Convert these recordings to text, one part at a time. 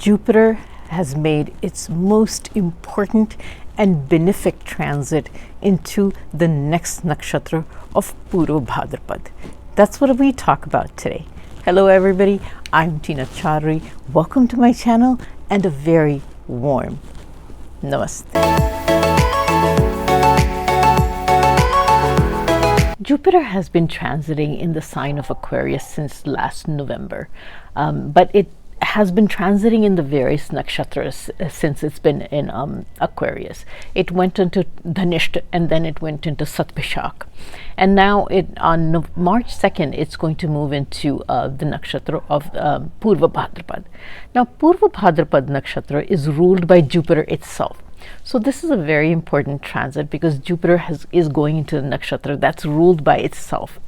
Jupiter has made its most important and benefic transit into the next nakshatra of Purvabhadrapada. That's what we talk about today. Hello everybody, I'm Tina Chaudhary. Welcome to my channel and a very warm namaste. Jupiter has been transiting in the sign of Aquarius since last November, but it has been transiting in the various nakshatras since it's been in Aquarius. It went into Dhanishta and then it went into Satvishak. And now on March 2nd, it's going to move into the nakshatra of Purvabhadrapada. Now, Purvabhadrapada nakshatra is ruled by Jupiter itself. So this is a very important transit because Jupiter is going into the nakshatra that's ruled by itself.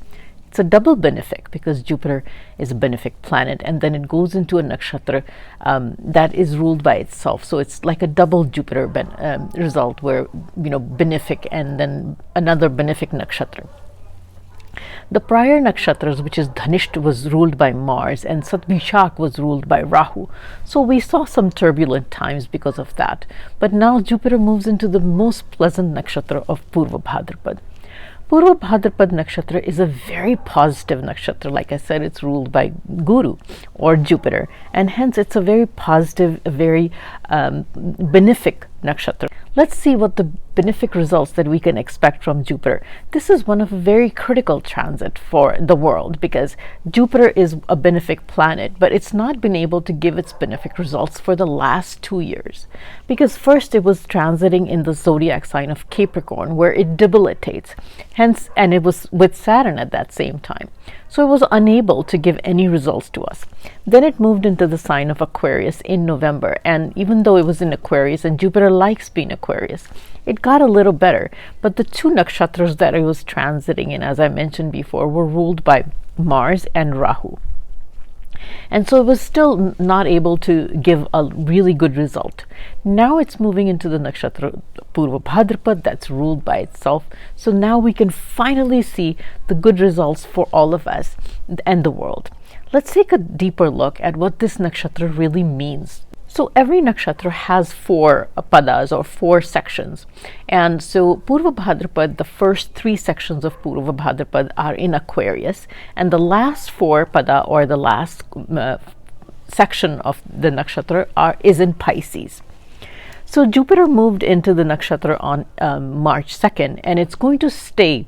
It's a double benefic because Jupiter is a benefic planet, and then it goes into a nakshatra that is ruled by itself. So it's like a double Jupiter result where, benefic and then another benefic nakshatra. The prior nakshatras, which is Dhanishta, was ruled by Mars and Satvishak was ruled by Rahu. So we saw some turbulent times because of that. But now Jupiter moves into the most pleasant nakshatra of Purvabhadrapada. Purvabhadrapada nakshatra is a very positive nakshatra. Like I said, it's ruled by Guru or Jupiter, and hence it's a very positive, very benefic nakshatra. Let's see what the benefic results that we can expect from Jupiter. This is one of a very critical transit for the world because Jupiter is a benefic planet, but it's not been able to give its benefic results for the last 2 years. Because first it was transiting in the zodiac sign of Capricorn where it debilitates. Hence, and it was with Saturn at that same time. So it was unable to give any results to us. Then it moved into the sign of Aquarius in November, and even though it was in Aquarius and Jupiter likes being Aquarius, it got a little better. But the two nakshatras that it was transiting in, as I mentioned before, were ruled by Mars and Rahu. And so it was still not able to give a really good result. Now it's moving into the nakshatra Purvabhadrapada that's ruled by itself. So now we can finally see the good results for all of us and the world. Let's take a deeper look at what this nakshatra really means. So every nakshatra has 4 padas or 4 sections. And so Purvabhadrapada, the first 3 sections of Purvabhadrapada are in Aquarius, and the last 4 pada or the last section of the nakshatra is in Pisces. So Jupiter moved into the nakshatra on March 2nd, and it's going to stay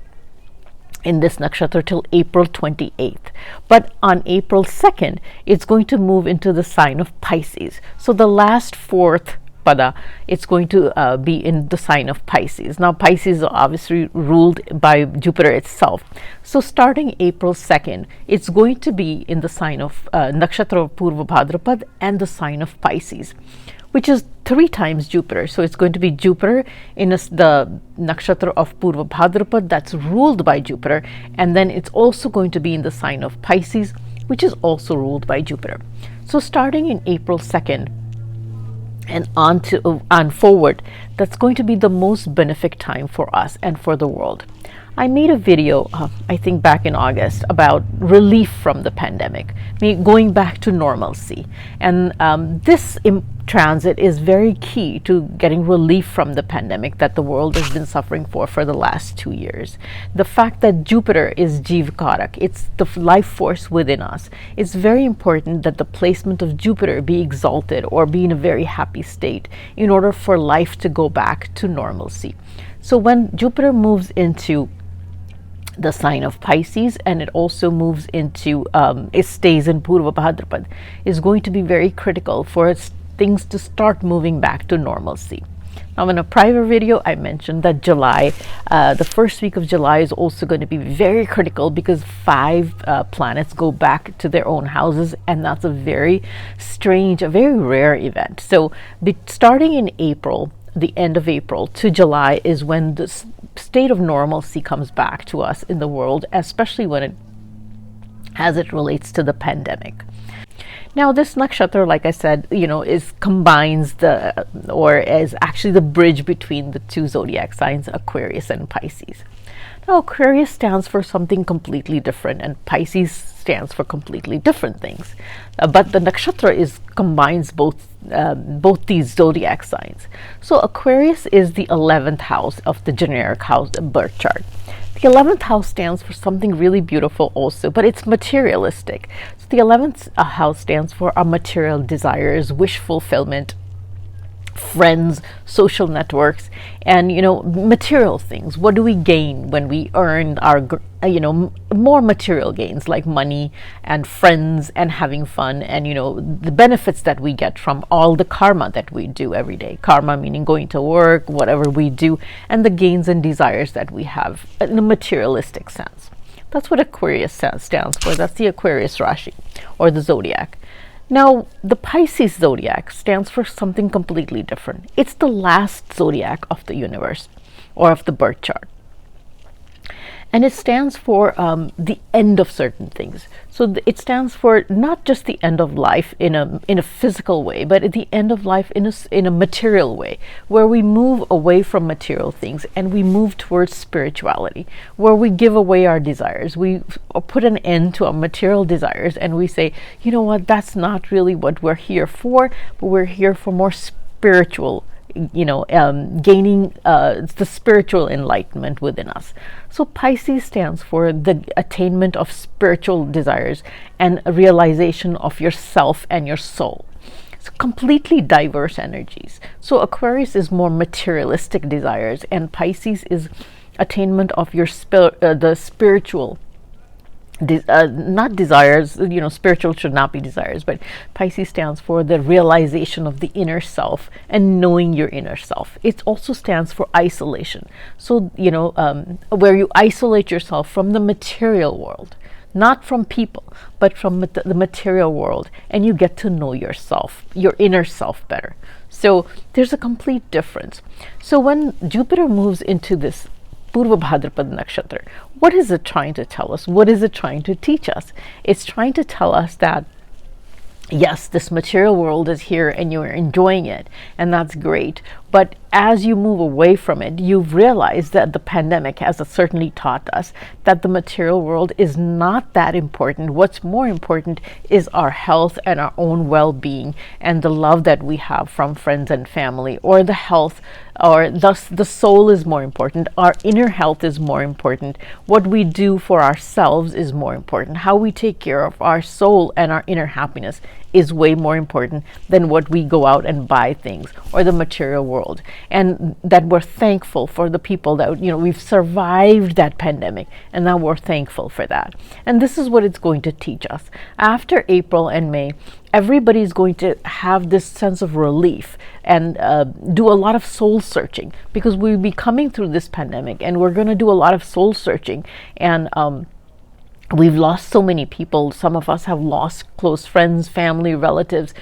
in this nakshatra till April 28th. But on April 2nd, it's going to move into the sign of Pisces. So the last 4th pada, it's going to be in the sign of Pisces. Now Pisces is obviously ruled by Jupiter itself. So starting April 2nd, it's going to be in the sign of nakshatra of Purvabhadrapada and the sign of Pisces, which is 3 times Jupiter. So it's going to be Jupiter in the nakshatra of Purvabhadrapada that's ruled by Jupiter, and then it's also going to be in the sign of Pisces, which is also ruled by Jupiter. So starting in April 2nd and on forward, that's going to be the most benefic time for us and for the world. I made a video, I think back in August, about relief from the pandemic, going back to normalcy. And this transit is very key to getting relief from the pandemic that the world has been suffering for the last 2 years. The fact that Jupiter is Jivkarak, it's the life force within us. It's very important that the placement of Jupiter be exalted or be in a very happy state in order for life to go back to normalcy. So when Jupiter moves into the sign of Pisces, and it also moves into, it stays in Purvabhadrapada, is going to be very critical for things to start moving back to normalcy. Now in a prior video, I mentioned that July, the first week of July is also going to be very critical because 5 planets go back to their own houses, and that's a very strange, a very rare event. So starting in April, the end of April to July is when the state of normalcy comes back to us in the world, especially as it relates to the pandemic. Now this nakshatra, like I said, combines is actually the bridge between the 2 zodiac signs, Aquarius and Pisces. Now Aquarius stands for something completely different, and Pisces stands for completely different things. But the nakshatra combines both these zodiac signs. So Aquarius is the 11th house of the generic house birth chart. The 11th house stands for something really beautiful also, but it's materialistic. So the 11th house stands for our material desires, wish fulfillment, friends, social networks, and material things. What do we gain when we earn our more material gains like money and friends and having fun, and the benefits that we get from all the karma that we do every day. Karma meaning going to work, whatever we do, and the gains and desires that we have in a materialistic sense. That's what Aquarius stands for. That's the Aquarius Rashi or the zodiac. Now, the Pisces zodiac stands for something completely different. It's the last zodiac of the universe or of the birth chart. And it stands for the end of certain things. So it stands for not just the end of life in a physical way, but at the end of life in a material way, where we move away from material things and we move towards spirituality, where we give away our desires. We put an end to our material desires and we say, you know what, that's not really what we're here for, but we're here for more spiritual, gaining the spiritual enlightenment within us. So Pisces stands for the attainment of spiritual desires and a realization of yourself and your soul. It's completely diverse energies. So Aquarius is more materialistic desires, and Pisces is attainment of your the spiritual not desires. Spiritual should not be desires, but Pisces stands for the realization of the inner self and knowing your inner self. It also stands for isolation. So where you isolate yourself from the material world, not from people, but from the material world, and you get to know yourself, your inner self better. So there's a complete difference. So when Jupiter moves into this Purvabhadrapada Nakshatra, what is it trying to tell us? What is it trying to teach us? It's trying to tell us that yes, this material world is here and you're enjoying it, and that's great. But as you move away from it, you've realized that the pandemic has certainly taught us that the material world is not that important. What's more important is our health and our own well-being and the love that we have from friends and family, or the health, or thus the soul is more important. Our inner health is more important. What we do for ourselves is more important. How we take care of our soul and our inner happiness is way more important than what we go out and buy things or the material world. And that we're thankful for the people that, we've survived that pandemic, and now we're thankful for that. And this is what it's going to teach us. After April and May, everybody's going to have this sense of relief and do a lot of soul searching, because we'll be coming through this pandemic and we're going to do a lot of soul searching. And we've lost so many people. Some of us have lost close friends, family, relatives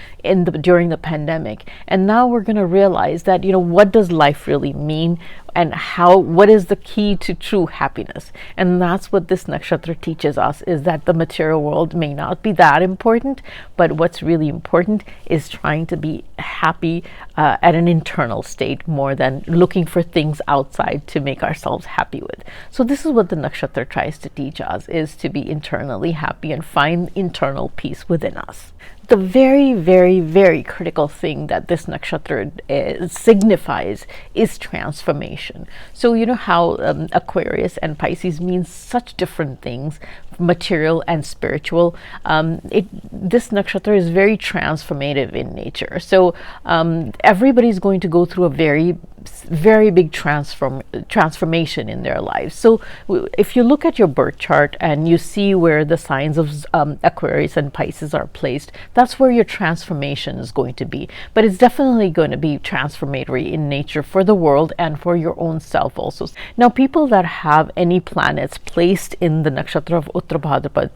during the pandemic. And now we're going to realize that, what does life really mean, and what is the key to true happiness? And that's what this nakshatra teaches us, is that the material world may not be that important, but what's really important is trying to be happy at an internal state more than looking for things outside to make ourselves happy with. So this is what the nakshatra tries to teach us, is to be internally happy and find internal peace within us. The very, very, very critical thing that this nakshatra signifies is transformation. So you know how Aquarius and Pisces means such different things, material and spiritual. This nakshatra is very transformative in nature. So everybody's going to go through a very big transformation in their lives. So if you look at your birth chart and you see where the signs of Aquarius and Pisces are placed, that's where your transformation is going to be. But it's definitely going to be transformatory in nature for the world and for your own self also. Now, people that have any planets placed in the nakshatra of Uttarabhadrapad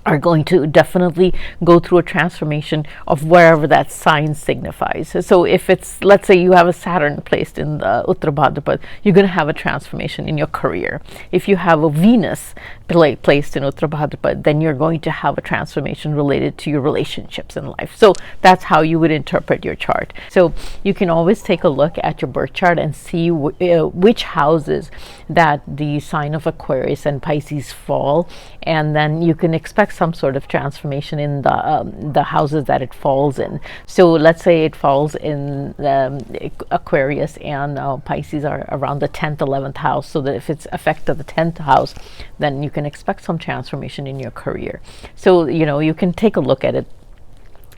are going to definitely go through a transformation of wherever that sign signifies. So if it's, let's say you have a Saturn placed in the Uttarabhadrapada, you're going to have a transformation in your career. If you have a Venus placed in Uttarabhadrapada, then you're going to have a transformation related to your relationships in life. So that's how you would interpret your chart. So you can always take a look at your birth chart and see which houses that the sign of Aquarius and Pisces fall, and then you can expect some sort of transformation in the houses that it falls in. So let's say it falls in Aquarius and Pisces are around the 10th, 11th house. So that if it's affected the 10th house, then you can expect some transformation in your career. So, you can take a look at it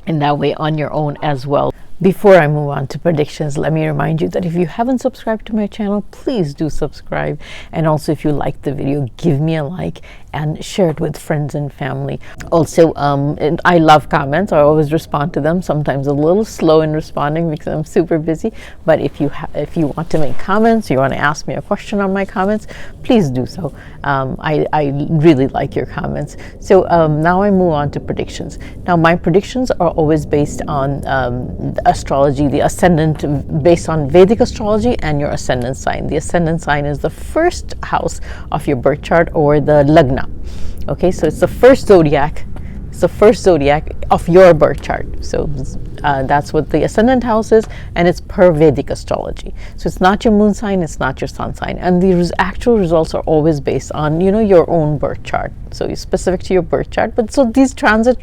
in that way on your own as well. Before I move on to predictions, let me remind you that if you haven't subscribed to my channel, please do subscribe. And also, if you like the video, give me a like and share it with friends and family. Also, I love comments. I always respond to them. Sometimes a little slow in responding because I'm super busy. But if you want to make comments, you want to ask me a question on my comments, please do so. I really like your comments. So now I move on to predictions. Now my predictions are always based on astrology, the ascendant, based on Vedic astrology and your ascendant sign. The ascendant sign is the first house of your birth chart, or the lagna. Okay, so it's the first zodiac. It's the first zodiac of your birth chart. So that's what the ascendant house is, and it's per Vedic astrology. So it's not your moon sign, it's not your sun sign, and the actual results are always based on your own birth chart. So it's specific to your birth chart. But so these transit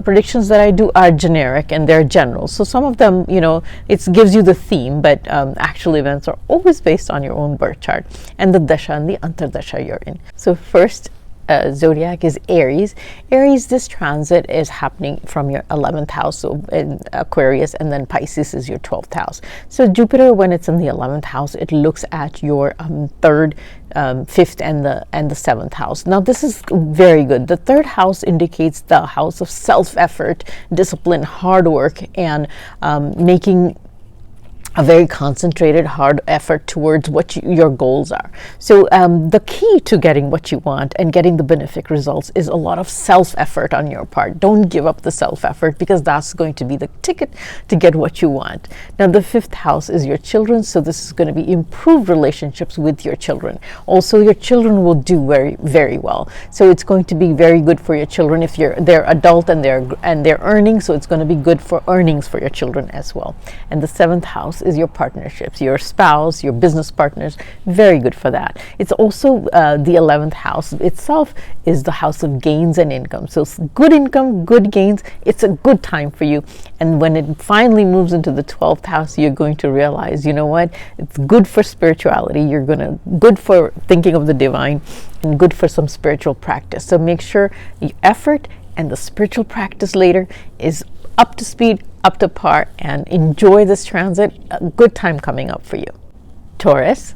predictions that I do are generic and they're general. So some of them, it gives you the theme, but actual events are always based on your own birth chart and the dasha and the antardasha you're in. So first zodiac is Aries. Aries, this transit is happening from your 11th house, so in Aquarius, and then Pisces is your 12th house. So Jupiter, when it's in the 11th house, it looks at your 3rd, 5th, and the 7th house. Now this is very good. The 3rd house indicates the house of self-effort, discipline, hard work, and making a very concentrated, hard effort towards what your goals are. So the key to getting what you want and getting the benefic results is a lot of self-effort on your part. Don't give up the self-effort, because that's going to be the ticket to get what you want. Now the 5th house is your children, so this is going to be improved relationships with your children. Also, your children will do very, very well. So it's going to be very good for your children if they're adult and they're earning. So it's going to be good for earnings for your children as well. And the 7th house is your partnerships, your spouse, your business partners. Very good for that. It's also the 11th house itself is the house of gains and income. So good income, good gains, it's a good time for you. And when it finally moves into the 12th house, you're going to realize, it's good for spirituality. Good for thinking of the divine, and good for some spiritual practice. So make sure the effort and the spiritual practice later is up to speed, up to par, and enjoy this transit. A good time coming up for you. Taurus,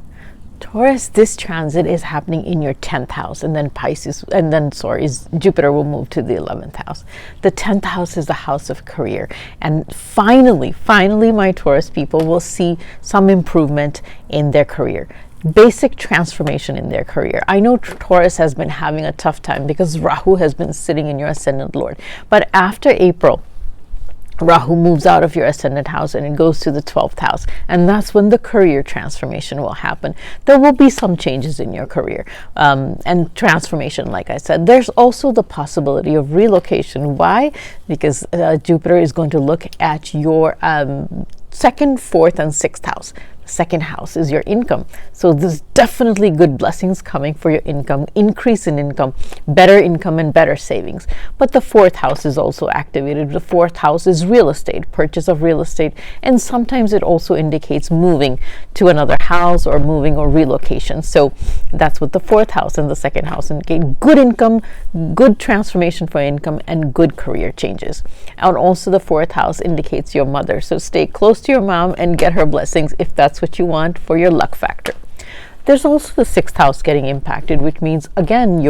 this transit is happening in your 10th house, and then Jupiter will move to the 11th house. The 10th house is the house of career, and finally my Taurus people will see some improvement in their career. Basic transformation in their career. I know Taurus has been having a tough time because Rahu has been sitting in your ascendant lord, but after April, Rahu moves out of your ascendant house and it goes to the 12th house, and that's when the career transformation will happen. There will be some changes in your career and transformation. Like I said, there's also the possibility of relocation. Why? Because Jupiter is going to look at your 2nd, 4th, and 6th house. Second house is your income. So there's definitely good blessings coming for your income, increase in income, better income, and better savings. But the 4th house is also activated. The 4th house is real estate, purchase of real estate, and sometimes it also indicates moving to another house or moving or relocation. So that's what the 4th house and the 2nd house indicate. Good income, good transformation for income, and good career changes. And also the 4th house indicates your mother. So stay close to your mom and get her blessings if that's what you want for your luck factor. There's also the 6th house getting impacted, which means again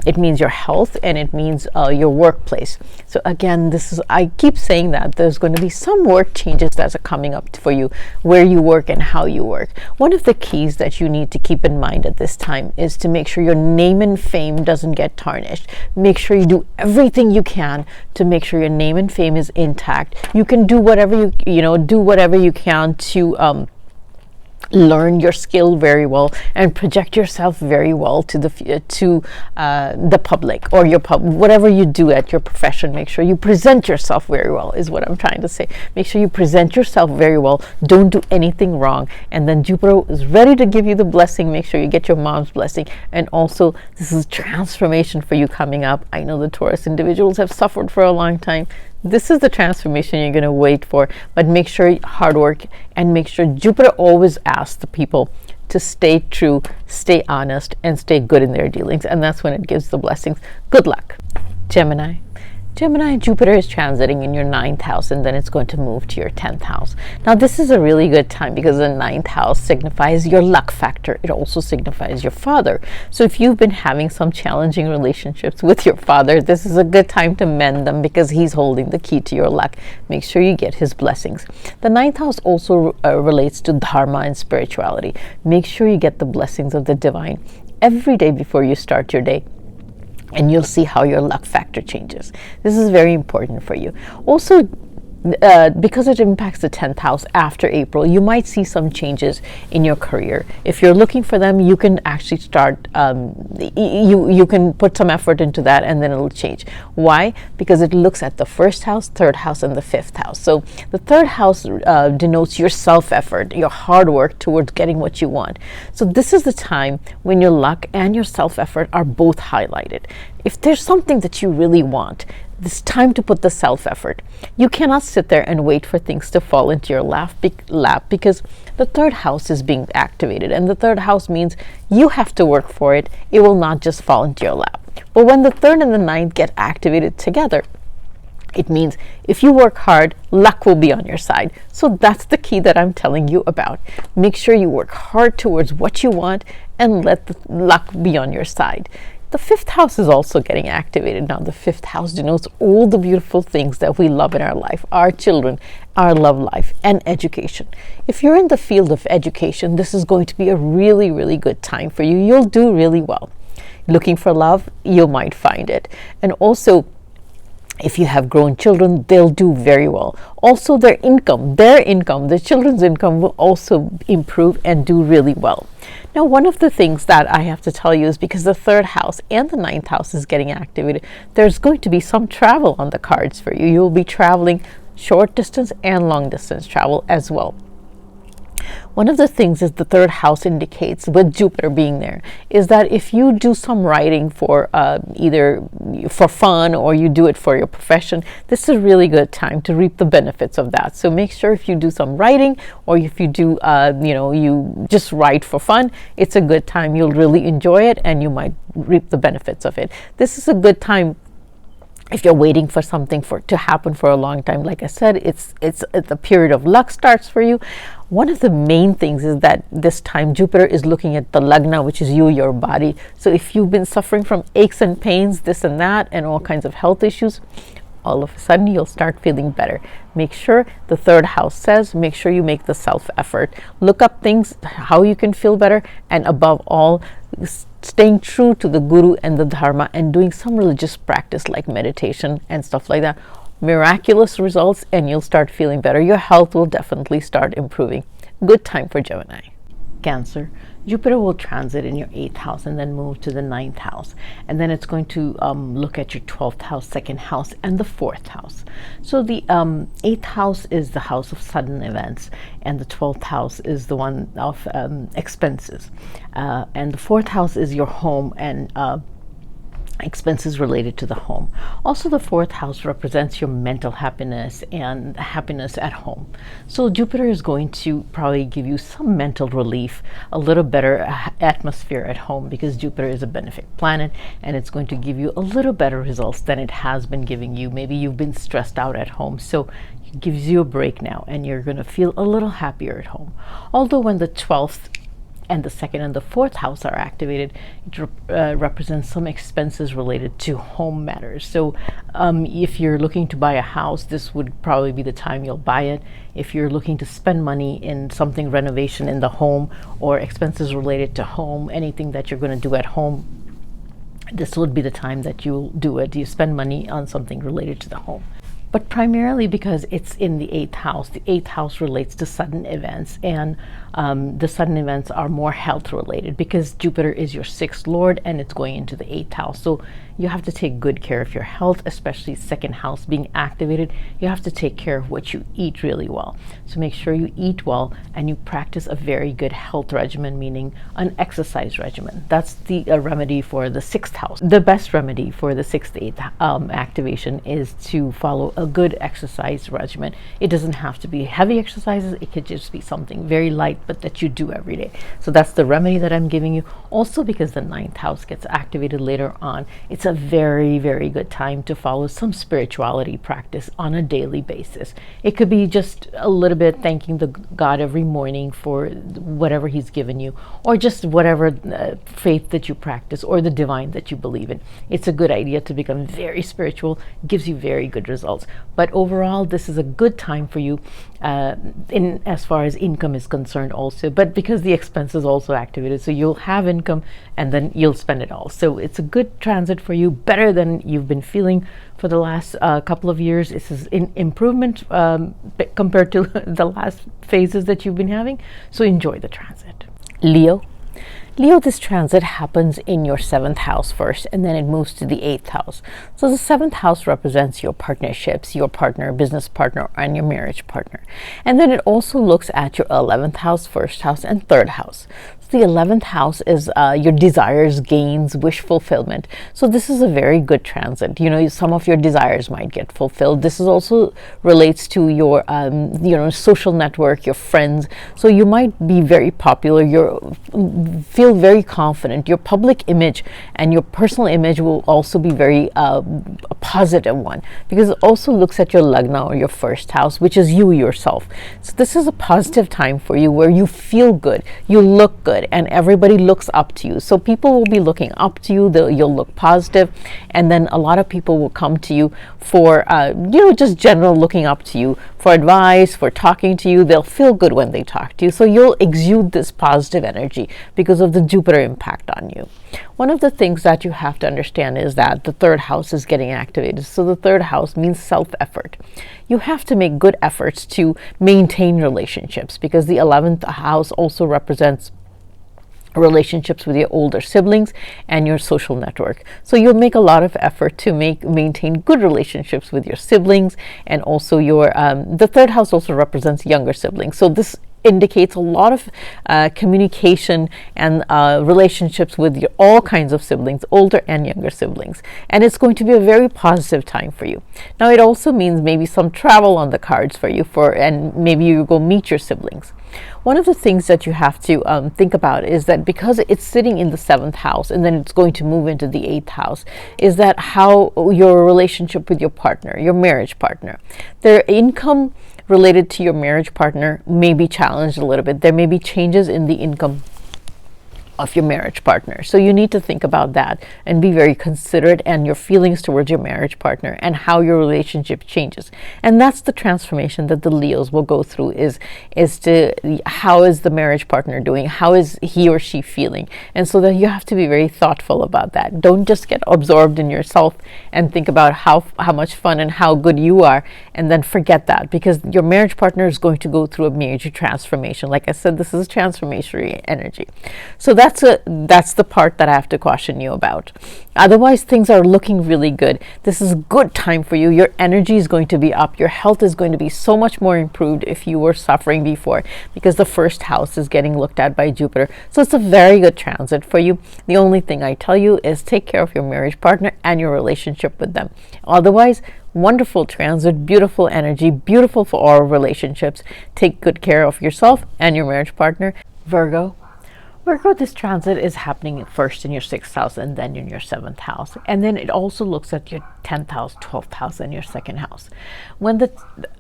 it means your health, and it means your workplace. So again, I keep saying that there's going to be some work changes that are coming up for you, where you work and how you work. One of the keys that you need to keep in mind at this time is to make sure your name and fame doesn't get tarnished. Make sure you do everything you can to make sure your name and fame is intact. You can do whatever you can to learn your skill very well and project yourself very well to the public, or whatever you do at your profession. Make sure you present yourself very well, is what I'm trying to say. Make sure you present yourself very well. Don't do anything wrong, and then Jupiter is ready to give you the blessing. Make sure you get your mom's blessing. And also, this is transformation for you coming up. I know the Taurus individuals have suffered for a long time. This is the transformation you're going to wait for, but make sure hard work, and make sure Jupiter always asks the people to stay true, stay honest, and stay good in their dealings, and that's when it gives the blessings. Good luck. Gemini, Jupiter is transiting in your 9th house, and then it's going to move to your 10th house. Now, this is a really good time because the 9th house signifies your luck factor. It also signifies your father. So if you've been having some challenging relationships with your father, this is a good time to mend them, because he's holding the key to your luck. Make sure you get his blessings. The 9th house also relates to dharma and spirituality. Make sure you get the blessings of the divine every day before you start your day, and you'll see how your luck factor changes. This is very important for you. Also, because it impacts the 10th house after April, you might see some changes in your career. If you're looking for them, you can actually start, you can put some effort into that, and then it'll change. Why? Because it looks at the 1st house, 3rd house, and the 5th house. So the 3rd house denotes your self-effort, your hard work towards getting what you want. So this is the time when your luck and your self-effort are both highlighted. If there's something that you really want, it's time to put the self-effort. You cannot sit there and wait for things to fall into your lap, because the 3rd house is being activated, and the 3rd house means you have to work for it. It will not just fall into your lap. But when the 3rd and the 9th get activated together, it means if you work hard, luck will be on your side. So that's the key that I'm telling you about. Make sure you work hard towards what you want, and let the luck be on your side. The 5th house is also getting activated now. The 5th house denotes all the beautiful things that we love in our life, our children, our love life, and education. If you're in the field of education, this is going to be a really, really good time for you. You'll do really well. Looking for love, you might find it. And also, if you have grown children, they'll do very well. Also, their income, the children's income will also improve and do really well. Now, one of the things that I have to tell you is, because the 3rd house and the 9th house is getting activated, there's going to be some travel on the cards for you. You'll be traveling short distance and long distance travel as well. One of the things is the 3rd house indicates, with Jupiter being there, is that if you do some writing for either for fun, or you do it for your profession, this is a really good time to reap the benefits of that. So make sure, if you do some writing, or if you do, you just write for fun, it's a good time. You'll really enjoy it, and you might reap the benefits of it. This is a good time. If you're waiting for something to happen for a long time, like I said, it's the period of luck starts for you. One of the main things is that this time Jupiter is looking at the lagna, which is you, your body. So if you've been suffering from aches and pains, this and that, and all kinds of health issues, all of a sudden you'll start feeling better. Make sure, the 3rd house says, make sure you make the self-effort. Look up things, how you can feel better, and above all, staying true to the guru and the dharma, and doing some religious practice like meditation and stuff like that. Miraculous results, and you'll start feeling better. Your health will definitely start improving. Good time for Gemini. Cancer, Jupiter will transit in your 8th house and then move to the 9th house. And then it's going to look at your 12th house, 2nd house, and the 4th house. So the 8th house is the house of sudden events, and the 12th house is the one of expenses. And the 4th house is your home and expenses related to the home. Also, the 4th house represents your mental happiness and happiness at home. So Jupiter is going to probably give you some mental relief, a little better atmosphere at home, because Jupiter is a benefic planet, and it's going to give you a little better results than it has been giving you. Maybe you've been stressed out at home, so it gives you a break now, and you're going to feel a little happier at home. Although when the 12th and the second and the fourth house are activated, it represents some expenses related to home matters. So if you're looking to buy a house, this would probably be the time you'll buy it. If you're looking to spend money in something renovation in the home, or expenses related to home, anything that you're going to do at home, this would be the time that you'll do it. You spend money on something related to the home. But primarily because it's in the 8th house. The 8th house relates to sudden events, and the sudden events are more health related because Jupiter is your 6th lord and it's going into the 8th house. So you have to take good care of your health, especially 2nd house being activated. You have to take care of what you eat really well. So make sure you eat well and you practice a very good health regimen, meaning an exercise regimen. That's the remedy for the 6th house. The best remedy for the 6th, 8th activation is to follow a good exercise regimen. It doesn't have to be heavy exercises. It could just be something very light, but that you do every day. So that's the remedy that I'm giving you. Also, because the 9th house gets activated later on, it's a very, very good time to follow some spirituality practice on a daily basis. It could be just a little bit thanking the God every morning for whatever he's given you, or just whatever faith that you practice or the divine that you believe in. It's a good idea to become very spiritual. It gives you very good results. But overall, this is a good time for you in as far as income is concerned also, but because the expense is also activated, so you'll have income and then you'll spend it all. So it's a good transit for you, better than you've been feeling for the last couple of years. This is an improvement compared to the last phases that you've been having. So enjoy the transit. Leo, this transit happens in your 7th house first, and then it moves to the 8th house. So the 7th house represents your partnerships, your partner, business partner, and your marriage partner. And then it also looks at your 11th house, 1st house, and 3rd house. The 11th house is your desires, gains, wish fulfillment. So this is a very good transit. You know, some of your desires might get fulfilled. This is also relates to your, social network, your friends. So you might be very popular. Feel very confident. Your public image and your personal image will also be very a positive one, because it also looks at your lagna or your 1st house, which is you yourself. So this is a positive time for you where you feel good, you look good, and everybody looks up to you. So people will be looking up to you. You'll look positive, and then a lot of people will come to you for just general looking up to you for advice, for talking to you. They'll feel good when they talk to you. So you'll exude this positive energy because of the Jupiter impact on you. One of the things that you have to understand is that the 3rd house is getting activated. So the 3rd house means self-effort. You have to make good efforts to maintain relationships, because the 11th house also represents relationships with your older siblings and your social network. So you'll make a lot of effort to maintain good relationships with your siblings, and also your the 3rd house also represents younger siblings. So this indicates a lot of communication and relationships with all kinds of siblings, older and younger siblings. And it's going to be a very positive time for you. Now, it also means maybe some travel on the cards for you, and maybe you go meet your siblings. One of the things that you have to think about is that because it's sitting in the 7th house and then it's going to move into the 8th house, is that how your relationship with your partner, your marriage partner, their income related to your marriage partner may be challenged a little bit. There may be changes in the income of your marriage partner. So you need to think about that and be very considerate, and your feelings towards your marriage partner and how your relationship changes. And that's the transformation that the Leos will go through, is to how is the marriage partner doing? How is he or she feeling? And so that you have to be very thoughtful about that. Don't just get absorbed in yourself and think about how much fun and how good you are, and then forget that, because your marriage partner is going to go through a major transformation. Like I said, this is transformational energy. So that's the part that I have to caution you about. Otherwise, things are looking really good. This is a good time for you. Your energy is going to be up. Your health is going to be so much more improved if you were suffering before, because the 1st house is getting looked at by Jupiter. So it's a very good transit for you. The only thing I tell you is take care of your marriage partner and your relationship with them. Otherwise, wonderful transit, beautiful energy, beautiful for all relationships. Take good care of yourself and your marriage partner. Virgo, this transit is happening first in your 6th house and then in your 7th house. And then it also looks at your 10th house, 12th house, and your 2nd house. When the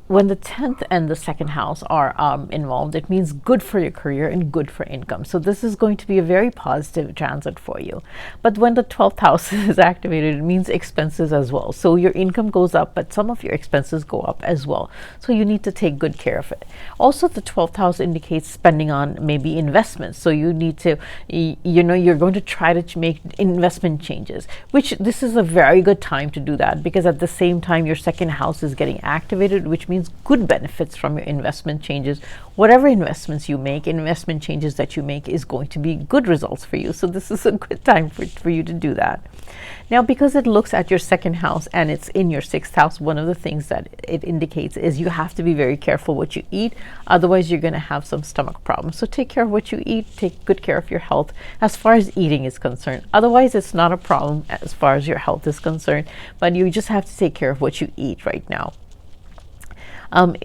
when the 10th and the second house are involved, it means good for your career and good for income. So this is going to be a very positive transit for you. But when the 12th house is activated, it means expenses as well. So your income goes up, but some of your expenses go up as well. So you need to take good care of it. Also, the 12th house indicates spending on maybe investments. So you need to, you're going to try to make investment changes, which this is a very good time to do that, because at the same time your second house is getting activated, which means good benefits from your investment changes. Whatever investments you make, investment changes that you make, is going to be good results for you. So this is a good time for you to do that. Now, because it looks at your second house and it's in your sixth house, one of the things that it indicates is you have to be very careful what you eat. Otherwise, you're going to have some stomach problems. So take care of what you eat. Take good care of your health as far as eating is concerned. Otherwise, it's not a problem as far as your health is concerned. But you just have to take care of what you eat right now.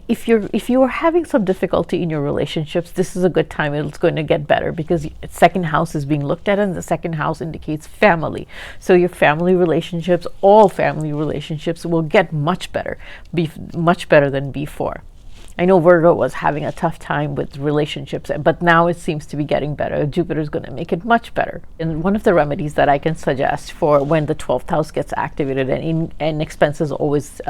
If you are having some difficulty in your relationships, this is a good time. It's going to get better because second house is being looked at, and the second house indicates family. So your family relationships, all family relationships, will get much better, much better than before. I know Virgo was having a tough time with relationships, but now it seems to be getting better. Jupiter is going to make it much better. And one of the remedies that I can suggest for when the 12th house gets activated and expenses always,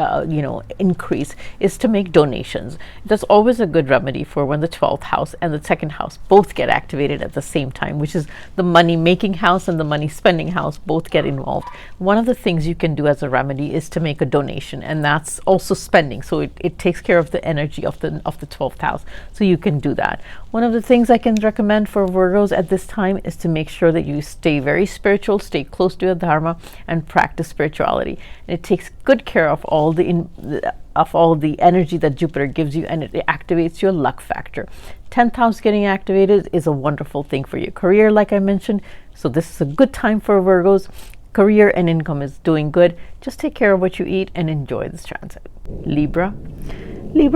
increase, is to make donations. That's always a good remedy for when the 12th house and the second house both get activated at the same time, which is the money-making house and the money-spending house both get involved. One of the things you can do as a remedy is to make a donation, and that's also spending. So it takes care of the energy of the 12th house, so you can do that. One of the things I can recommend for Virgos at this time is to make sure that you stay very spiritual, stay close to your dharma, and practice spirituality. And it takes good care of all the energy that Jupiter gives you, and it activates your luck factor. 10th house getting activated is a wonderful thing for your career, like I mentioned. So this is a good time for Virgos. Career and income is doing good. Just take care of what you eat and enjoy this transit. Libra,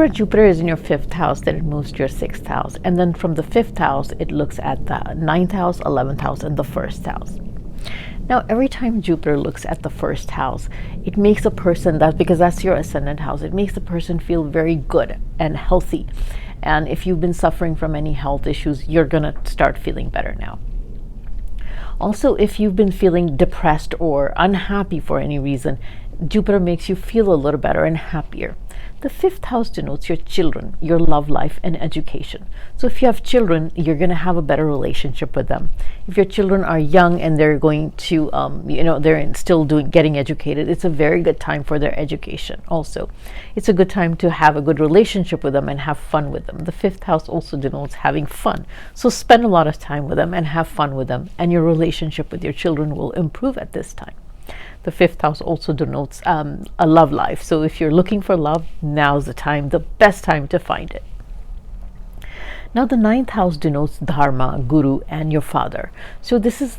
Jupiter is in your 5th house, then it moves to your 6th house. And then from the 5th house, it looks at the 9th house, 11th house, and the 1st house. Now, every time Jupiter looks at the 1st house, it makes a person, because that's your ascendant house, it makes the person feel very good and healthy. And if you've been suffering from any health issues, you're going to start feeling better now. Also, if you've been feeling depressed or unhappy for any reason, Jupiter makes you feel a little better and happier. The 5th house denotes your children, your love life, and education. So if you have children, you're going to have a better relationship with them. If your children are young and they're going to, they're still getting educated, it's a very good time for their education. Also, it's a good time to have a good relationship with them and have fun with them. The 5th house also denotes having fun. So spend a lot of time with them and have fun with them, and your relationship with your children will improve at this time. The 5th house also denotes a love life. So if you're looking for love, now's the time, the best time to find it. Now, the 9th house denotes dharma, guru, and your father. So this is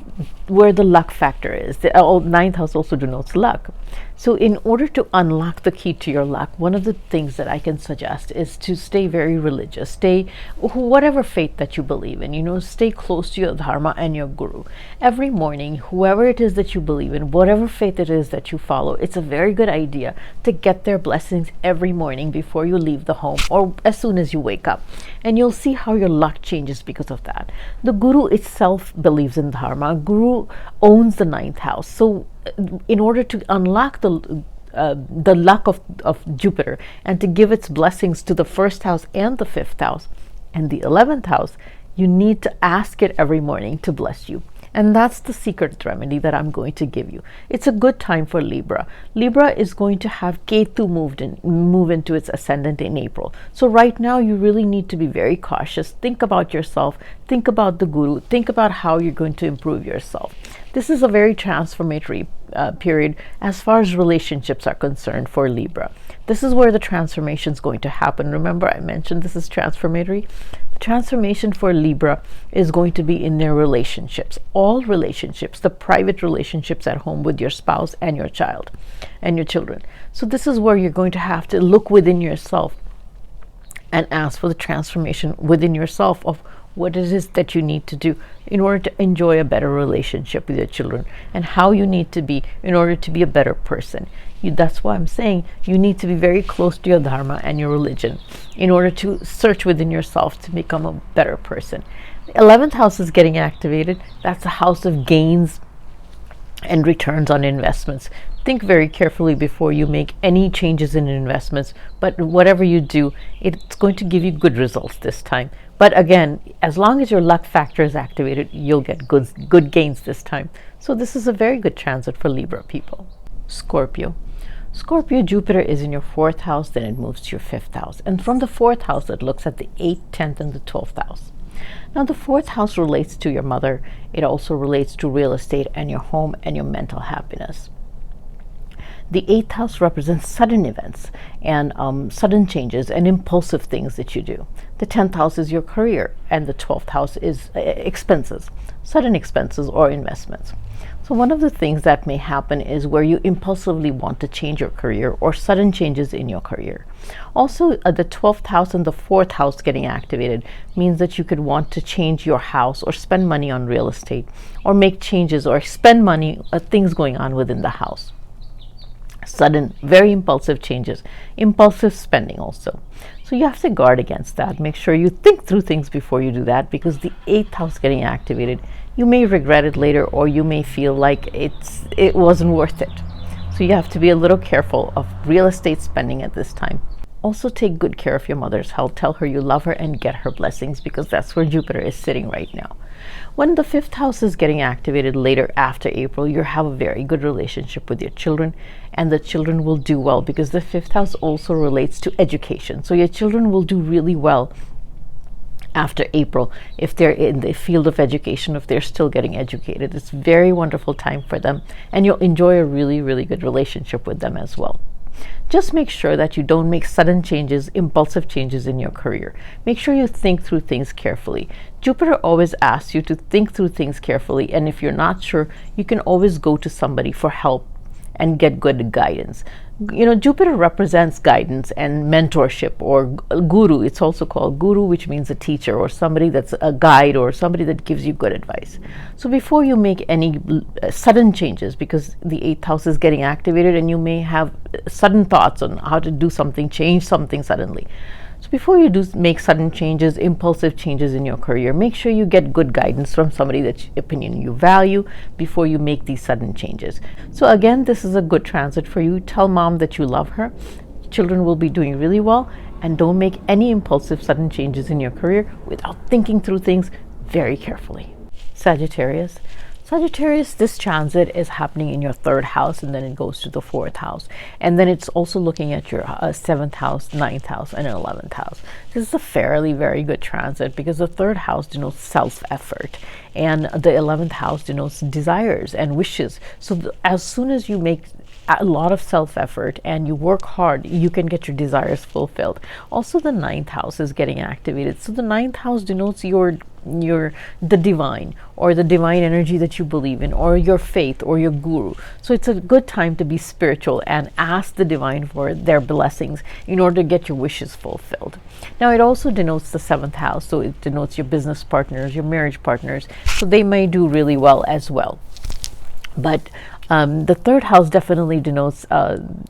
where the luck factor is. The 9th house also denotes luck. So in order to unlock the key to your luck, one of the things that I can suggest is to stay very religious. Stay whatever faith that you believe in, stay close to your dharma and your guru. Every morning, whoever it is that you believe in, whatever faith it is that you follow, it's a very good idea to get their blessings every morning before you leave the home or as soon as you wake up. And you'll see how your luck changes because of that. The guru itself believes in dharma. Guru owns the 9th house. So in order to unlock the luck of Jupiter and to give its blessings to the 1st house and the 5th house and the 11th house, you need to ask it every morning to bless you. And that's the secret remedy that I'm going to give you. It's a good time for Libra. Libra is going to have Ketu move into its ascendant in April. So right now you really need to be very cautious. Think about yourself. Think about the guru. Think about how you're going to improve yourself. This is a very transformatory period as far as relationships are concerned for Libra. This is where the transformation is going to happen. Remember, I mentioned this is transformatory. The transformation for Libra is going to be in their relationships, all relationships, the private relationships at home with your spouse and your child and your children. So this is where you're going to have to look within yourself and ask for the transformation within yourself of what it is that you need to do in order to enjoy a better relationship with your children, and how you need to be in order to be a better person. That's why I'm saying you need to be very close to your dharma and your religion in order to search within yourself to become a better person. The 11th house is getting activated. That's a house of gains and returns on investments. Think very carefully before you make any changes in investments, but whatever you do, it's going to give you good results this time. But again, as long as your luck factor is activated, you'll get good gains this time. So this is a very good transit for Libra people. Scorpio. Scorpio, Jupiter is in your 4th house, then it moves to your 5th house. And from the 4th house, it looks at the 8th, 10th, and the 12th house. Now, the 4th house relates to your mother. It also relates to real estate and your home and your mental happiness. The 8th house represents sudden events and sudden changes and impulsive things that you do. The 10th house is your career, and the 12th house is expenses, sudden expenses or investments. So one of the things that may happen is where you impulsively want to change your career or sudden changes in your career. Also, the 12th house and the 4th house getting activated means that you could want to change your house or spend money on real estate or make changes or spend money on things going on within the house. Sudden, very impulsive changes, impulsive spending also. So you have to guard against that. Make sure you think through things before you do that, because the 8th house getting activated, you may regret it later, or you may feel like it wasn't worth it. So you have to be a little careful of real estate spending at this time. Also, take good care of your mother's health. Tell her you love her and get her blessings, because that's where Jupiter is sitting right now. When the 5th house is getting activated later after April, you have a very good relationship with your children, and the children will do well, because the 5th house also relates to education. So your children will do really well after April if they're in the field of education, if they're still getting educated. It's a very wonderful time for them, and you'll enjoy a really, really good relationship with them as well. Just make sure that you don't make sudden changes, impulsive changes in your career. Make sure you think through things carefully. Jupiter always asks you to think through things carefully, and if you're not sure, you can always go to somebody for help and get good guidance. You know, Jupiter represents guidance and mentorship, or guru. It's also called guru, which means a teacher or somebody that's a guide or somebody that gives you good advice. So before you make any sudden changes, because the 8th house is getting activated and you may have sudden thoughts on how to do something, change something suddenly. So before you make sudden changes, impulsive changes in your career, make sure you get good guidance from somebody that's opinion you value before you make these sudden changes. So again, this is a good transit for you. Tell mom that you love her. Children will be doing really well, and don't make any impulsive sudden changes in your career without thinking through things very carefully. Sagittarius. Sagittarius, this transit is happening in your 3rd house, and then it goes to the 4th house. And then it's also looking at your 7th house, 9th house, and 11th house. This is a fairly very good transit, because the 3rd house denotes self-effort, and the 11th house denotes desires and wishes. So as soon as you make a lot of self-effort and you work hard, you can get your desires fulfilled. Also, the 9th house is getting activated. So the 9th house denotes the divine, or the divine energy that you believe in, or your faith, or your guru. So it's a good time to be spiritual and ask the divine for their blessings in order to get your wishes fulfilled. Now, it also denotes the 7th house, so it denotes your business partners, your marriage partners, so they may do really well as well. But the 3rd house definitely denotes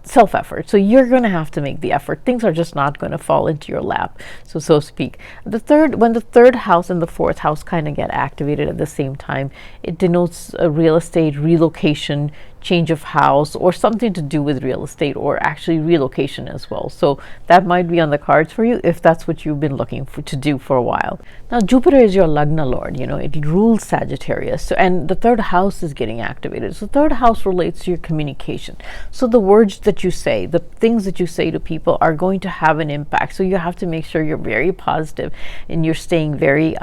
self-effort. So you're going to have to make the effort. Things are just not going to fall into your lap, so to speak. When the 3rd house and the 4th house kind of get activated at the same time, it denotes a real estate, relocation, change of house, or something to do with real estate, or actually relocation as well. So that might be on the cards for you if that's what you've been looking to do for a while. Now, Jupiter is your Lagna Lord. You know, it rules Sagittarius. So, and the 3rd house is getting activated. So 3rd house relates to your communication. So the words that you say, the things that you say to people are going to have an impact. So you have to make sure you're very positive and you're staying very,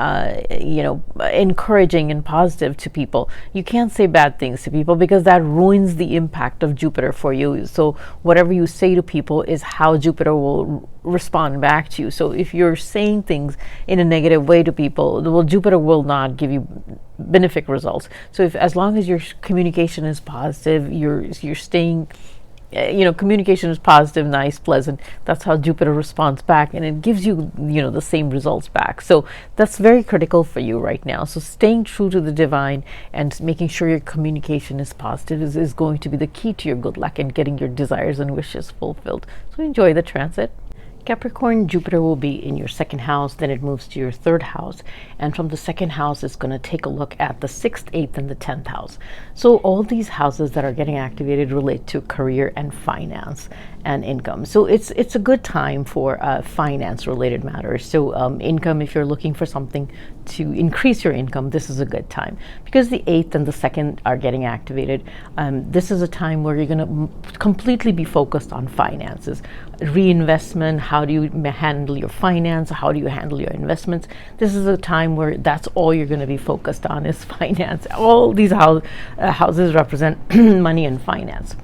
encouraging and positive to people. You can't say bad things to people, because that ruins the impact of Jupiter for you. So whatever you say to people is how Jupiter will respond back to you. So if you're saying things in a negative way to people, well, Jupiter will not give you benefic results. So as long as your communication is positive, you're staying communication is positive, nice, pleasant. That's how Jupiter responds back, and it gives you, the same results back. So that's very critical for you right now. So staying true to the divine and making sure your communication is positive is going to be the key to your good luck and getting your desires and wishes fulfilled. So enjoy the transit. Capricorn, Jupiter will be in your second house, then it moves to your third house. And from the second house, it's going to take a look at the 6th, 8th, and the 10th house. So all these houses that are getting activated relate to career and finance and income. So it's a good time for finance related matters. So income, if you're looking for something to increase your income, this is a good time. Because the 8th and the 2nd are getting activated, this is a time where you're going to completely be focused on finances, reinvestment. How do you handle your finance? How do you handle your investments? This is a time where that's all you're going to be focused on is finance. All these houses represent money and finance.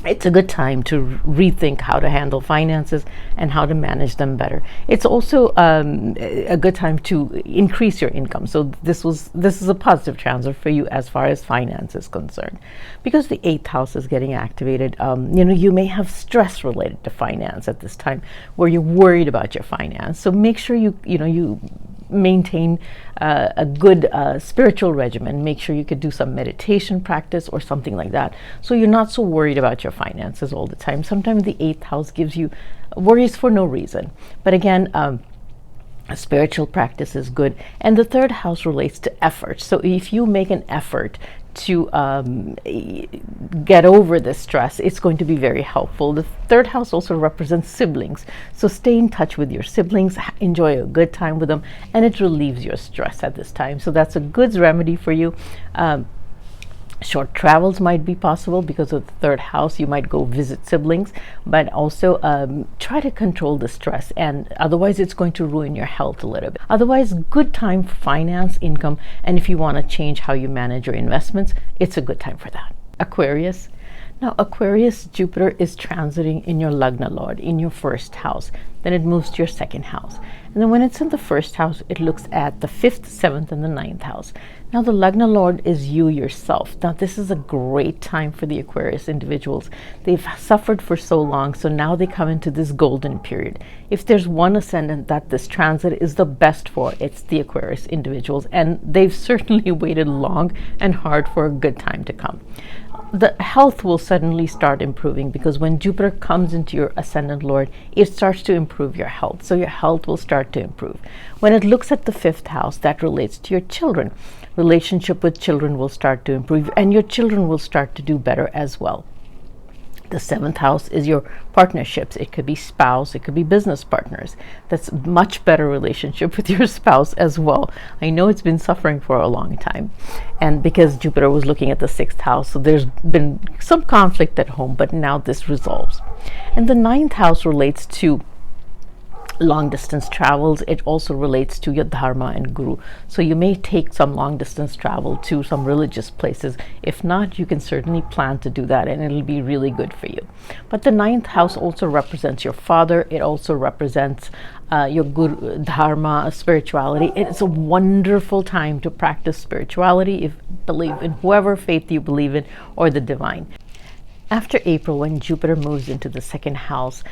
It's a good time to rethink how to handle finances and how to manage them better. It's also a good time to increase your income. So this is a positive transit for you as far as finance is concerned. Because the 8th house is getting activated, you may have stress related to finance at this time where you're worried about your finance. So make sure you maintain a good spiritual regimen. Make sure you could do some meditation practice or something like that, so you're not so worried about your finances all the time. Sometimes the 8th house gives you worries for no reason, but again, a spiritual practice is good. And the 3rd house relates to effort. So if you make an effort to get over the stress, it's going to be very helpful. The 3rd house also represents siblings. So stay in touch with your siblings, enjoy a good time with them, and it relieves your stress at this time. So that's a good remedy for you. Short travels might be possible because of the 3rd house. You might go visit siblings, but also try to control the stress, and otherwise it's going to ruin your health a little bit. Otherwise, good time for finance, income, and if you want to change how you manage your investments, it's a good time for that. Aquarius. Now, Aquarius, Jupiter is transiting in your Lagna Lord, in your 1st house. Then it moves to your 2nd house. And then when it's in the 1st house, it looks at the 5th, 7th, and the 9th house. Now, the Lagna Lord is you yourself. Now, this is a great time for the Aquarius individuals. They've suffered for so long, so now they come into this golden period. If there's one ascendant that this transit is the best for, it's the Aquarius individuals. And they've certainly waited long and hard for a good time to come. The health will suddenly start improving, because when Jupiter comes into your ascendant Lord, it starts to improve your health. So your health will start to improve. When it looks at the 5th house, that relates to your children. Relationship with children will start to improve, and your children will start to do better as well. The 7th house is your partnerships. It could be spouse, it could be business partners. That's much better relationship with your spouse as well. I know it's been suffering for a long time, and because Jupiter was looking at the 6th house, so there's been some conflict at home, but now this resolves. And the 9th house relates to long distance travels. It also relates to your dharma and guru. So you may take some long distance travel to some religious places. If not, you can certainly plan to do that, and it'll be really good for you. But the 9th house also represents your father. It also represents your guru, dharma, spirituality. It's a wonderful time to practice spirituality, if believe in whoever faith you believe in, or the divine. After April, when Jupiter moves into the 2nd house,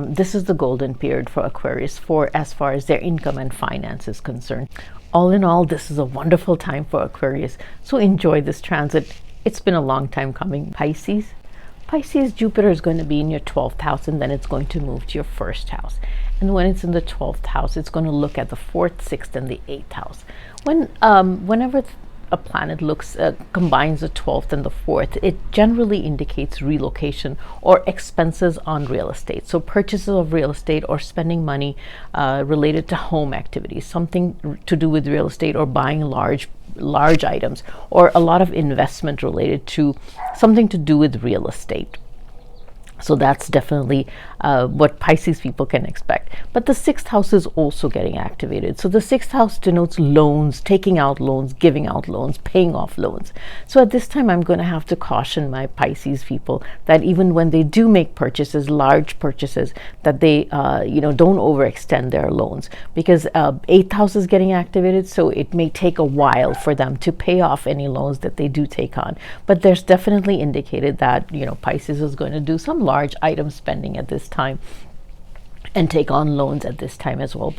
this is the golden period for Aquarius as far as their income and finance is concerned. All in all, this is a wonderful time for Aquarius. So enjoy this transit. It's been a long time coming. Pisces, Jupiter is going to be in your 12th house, and then it's going to move to your 1st house. And when it's in the 12th house, it's going to look at the 4th, 6th, and the 8th house. Whenever a planet combines the 12th and the 4th, it generally indicates relocation or expenses on real estate. So purchases of real estate or spending money related to home activities, something to do with real estate, or buying large items, or a lot of investment related to something to do with real estate. So that's definitely what Pisces people can expect. But the sixth house is also getting activated. So the sixth house denotes loans, taking out loans, giving out loans, paying off loans. So at this time, I'm going to have to caution my Pisces people that even when they do make purchases, large purchases, that they don't overextend their loans, because eighth house is getting activated. So it may take a while for them to pay off any loans that they do take on. But there's definitely indicated that Pisces is going to do some large item spending at this time and take on loans at this time as well.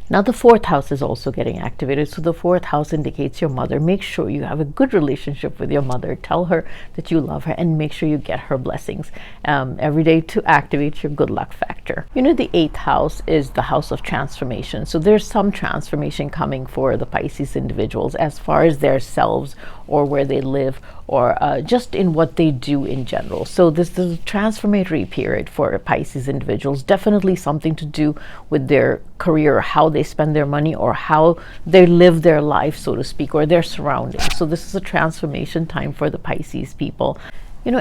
Now the fourth house is also getting activated. So the fourth house indicates your mother. Make sure you have a good relationship with your mother. Tell her that you love her and make sure you get her blessings every day to activate your good luck factor. The eighth house is the house of transformation. So there's some transformation coming for the Pisces individuals as far as their selves or where they live, or just in what they do in general. So this is a transformatory period for Pisces individuals. Definitely something to do with their career, how they spend their money, or how they live their life, so to speak, or their surroundings. So this is a transformation time for the Pisces people.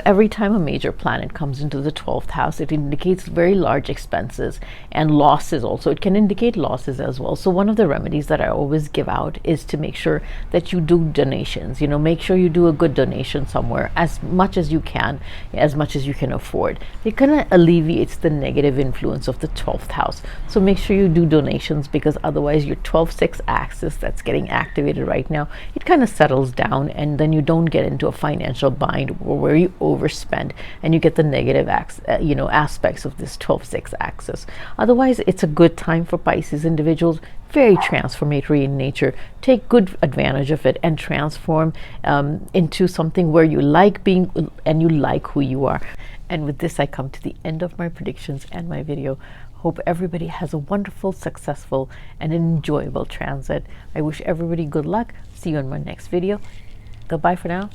Every time a major planet comes into the 12th house, it indicates very large expenses and losses also. It can indicate losses as well. So one of the remedies that I always give out is to make sure that you do donations. Make sure you do a good donation somewhere, as much as you can, as much as you can afford. It kind of alleviates the negative influence of the 12th house. So make sure you do donations, because otherwise your 12-6 axis that's getting activated right now, it kind of settles down, and then you don't get into a financial bind where you overspend and you get the negative aspects of this 12-6 axis. Otherwise, it's a good time for Pisces individuals, very transformatory in nature. Take good advantage of it and transform into something where you like being and you like who you are. And with this, I come to the end of my predictions and my video. Hope everybody has a wonderful, successful, and enjoyable transit. I wish everybody good luck. See you in my next video. Goodbye for now.